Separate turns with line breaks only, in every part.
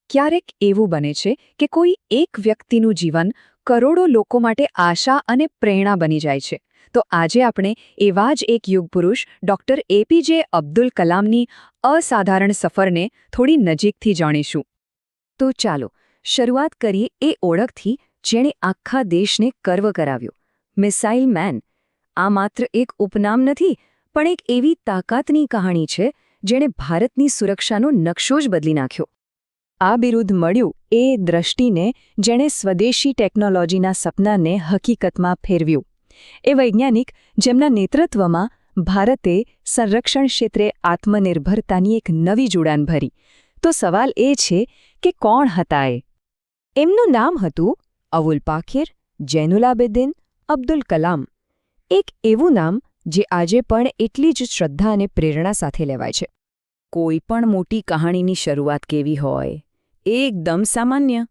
ક્યારેક એવું બને છે કે કોઈ એક વ્યક્તિનું જીવન કરોડો લોકો માટે આશા અને પ્રેરણા બની જાય છે. તો આજે આપણે એવા જ એક યુગપુરુષ ડૉક્ટર એપીજે અબ્દુલ કલામની અસાધારણ સફરને થોડી નજીકથી જાણીશું. તો ચાલો શરૂઆત કરીએ એ ઓળખથી જેણે આખા દેશને ગર્વ કરાવ્યો. Missile man. આ માત્ર એક ઉપનામ નથી, પણ એક એવી તાકાતની કહાણી છે જેણે ભારતની સુરક્ષાનો નકશો જ બદલી નાખ્યો. આ બિરુદ મળ્યું એ દ્રષ્ટિને જેણે સ્વદેશી ટેકનોલોજીના સપનાને હકીકતમાં ફેરવ્યું. એ વૈજ્ઞાનિક જેમના નેતૃત્વમાં ભારતે સંરક્ષણ ક્ષેત્રે આત્મનિર્ભરતાની એક નવી જોડાણ ભરી. તો સવાલ એ છે કે કોણ હતા એ? એમનું નામ હતું અબુલ પાકીર જૈનુલાબેદ્દીન અબ્દુલ કલામ. એક એવું નામ જે આજે પણ એટલી જ શ્રદ્ધા અને પ્રેરણા સાથે લેવાય છે. કોઈ પણ મોટી કહાણીની શરૂઆત કેવી હોય? એકદમ સામાન્ય.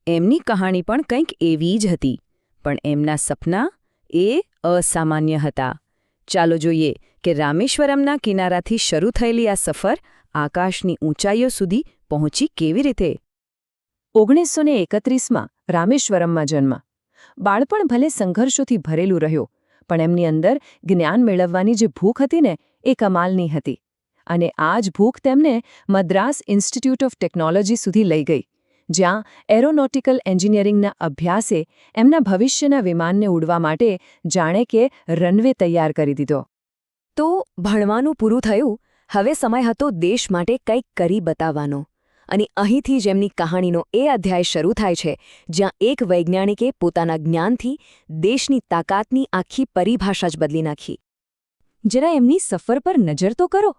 એમની કહાણી પણ કંઈક એવી જ હતી, પણ એમના સપના એ અસામાન્ય હતા. ચાલો જોઈએ કે રામેશ્વરમના કિનારાથી શરૂ થયેલી આ સફર આકાશની ઊંચાઈઓ સુધી પહોંચી કેવી રીતે. 1931માં રામેશ્વરમમાં જન્મ. બાળપણ ભલે સંઘર્ષોથી ભરેલું રહ્યું, પણ એમની અંદર જ્ઞાન મેળવવાની જે ભૂખ હતી ને એ કમાલની હતી. અને આ જ ભૂખ તેમને મદ્રાસ ઇન્સ્ટિટ્યૂટ ઓફ ટેકનોલોજી સુધી લઈ ગઈ, જ્યાં એરોનોટિકલ એન્જિનિયરિંગના અભ્યાસે એમના ભવિષ્યના વિમાનને ઉડવા માટે જાણે કે રનવે તૈયાર કરી દીધો. તો ભણવાનું પૂરું થયું, હવે સમય હતો દેશ માટે કંઈક કરી બતાવવાનો. અને અહીંથી જ એમની કહાણીનો એ અધ્યાય શરૂ થાય છે, જ્યાં એક વૈજ્ઞાનિકે પોતાના જ્ઞાનથી દેશની તાકાતની આખી પરિભાષા જ બદલી નાખી. જરા એમની સફર પર નજર તો કરો.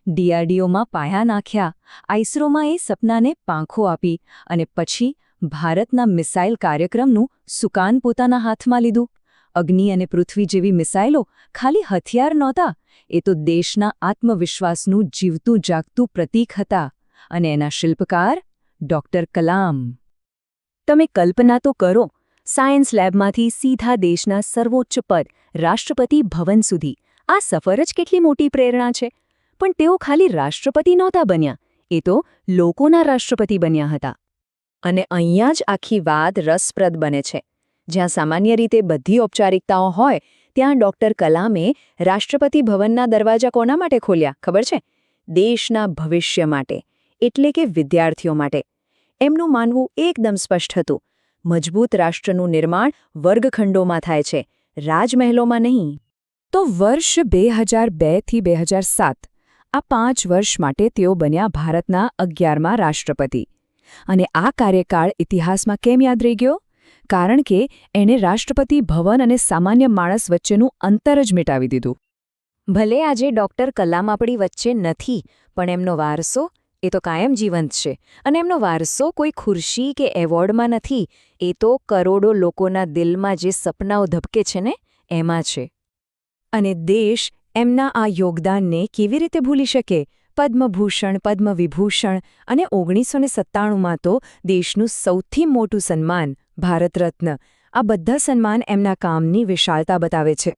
ડીઆરડીઓમાં પાયા નાખ્યા, આઈસરોમાં એ સપનાને પાંખો આપી અને પછી ભારતના મિસાઇલ કાર્યક્રમનું સુકાન પોતાના હાથમાં લીધું. અગ્નિ અને પૃથ્વી જેવી મિસાઇલો ખાલી હથિયાર નહોતા, એ તો દેશના આત્મવિશ્વાસનું જીવતું જાગતું પ્રતીક હતા. અને એના શિલ્પકાર ડૉક્ટર કલામ. તમે કલ્પના તો કરો, સાયન્સ લેબમાંથી સીધા દેશના સર્વોચ્ચ પદ રાષ્ટ્રપતિ ભવન સુધી. આ સફર જ કેટલી મોટી પ્રેરણા છે. પણ તેઓ ખાલી રાષ્ટ્રપતિ નહોતા બન્યા, એ તો લોકોના રાષ્ટ્રપતિ બન્યા હતા. અને અહીંયા જ આખી વાત રસપ્રદ બને છે. જ્યાં સામાન્ય રીતે બધી ઔપચારિકતાઓ હોય, ત્યાં ડૉક્ટર કલામે રાષ્ટ્રપતિ ભવનના દરવાજા કોના માટે ખોલ્યા ખબર છે? દેશના ભવિષ્ય માટે, એટલે કે વિદ્યાર્થીઓ માટે. એમનું માનવું એકદમ સ્પષ્ટ હતું. મજબૂત રાષ્ટ્રનું નિર્માણ વર્ગખંડોમાં થાય છે, રાજમહેલોમાં નહીં. તો વર્ષ 2002થી 2007, આ 5 વર્ષ માટે તેઓ બન્યા ભારતના 11મા રાષ્ટ્રપતિ. અને આ કાર્યકાળ ઇતિહાસમાં કેમ યાદ રહી ગયો? કારણ કે એણે રાષ્ટ્રપતિ ભવન અને સામાન્ય માણસ વચ્ચેનું અંતર જ મિટાવી દીધું. ભલે આજે ડૉક્ટર કલામ આપણી વચ્ચે નથી, પણ એમનો વારસો એ તો કાયમ જીવંત છે. અને એમનો વારસો કોઈ ખુરશી કે એવોર્ડમાં નથી, એ તો કરોડો લોકોના દિલમાં જે સપનાઓ ધબકે છે ને એમાં છે. અને દેશ એમના આ યોગદાનને કેવી રીતે ભૂલી શકે? પદ્મભૂષણ, પદ્મવિભૂષણ અને 1997માં તો દેશનું સૌથી મોટું સન્માન ભારત રત્ન. આ બધા સન્માન એમના કામની વિશાળતા બતાવે છે.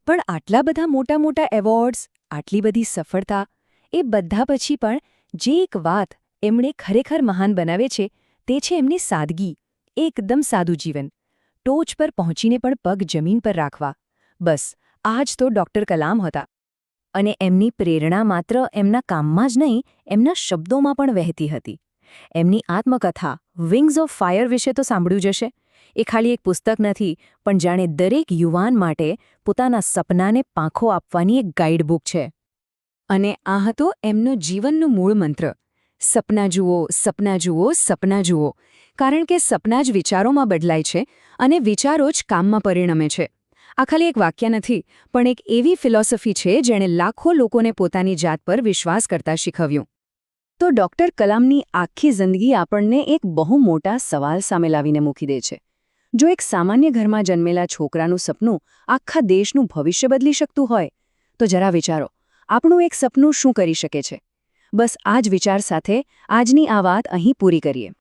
પણ આટલા બધા મોટા મોટા એવોર્ડ્સ, આટલી બધી સફળતા, એ બધા પછી પણ જે એક વાત એમણે ખરેખર મહાન બનાવે છે, તે છે એમની સાદગી. એકદમ સાદું જીવન. ટોચ પર પહોંચીને પણ પગ જમીન પર રાખવા. બસ આ જ તો ડૉક્ટર કલામ હતા. અને એમની પ્રેરણા માત્ર એમના કામમાં જ નહીં, એમના શબ્દોમાં પણ વહેતી હતી. એમની આત્મકથા વિંગ્સ ઓફ ફાયર વિશે તો સાંભળ્યું જ હશે. એ ખાલી એક પુસ્તક નથી, પણ જાણે દરેક યુવાન માટે પોતાના સપનાને પાંખો આપવાની એક ગાઈડબુક છે. અને આ હતો એમનો જીવનનો મૂળ મંત્ર. સપના જુઓ, સપના જુઓ, સપના જુઓ. કારણ કે સપના જ વિચારોમાં બદલાય છે અને વિચારો જ કામમાં પરિણમે છે. આ ખાલી એક વાક્ય નથી, પણ એક એવી ફિલોસોફી છે જેણે લાખો લોકોને પોતાની જાત પર વિશ્વાસ કરતા શીખવ્યું. તો ડૉક્ટર કલામની આખી જિંદગી આપણને એક બહુ મોટા સવાલ સામે લાવીને મૂકી દે છે. જો એક સામાન્ય ઘરમાં જન્મેલા છોકરાનું સપનું આખા દેશનું ભવિષ્ય બદલી શકતું હોય, તો જરા વિચારો, આપણું એક સપનું શું કરી શકે છે? બસ આ જ વિચાર સાથે આજની આ વાત અહીં પૂરી કરીએ.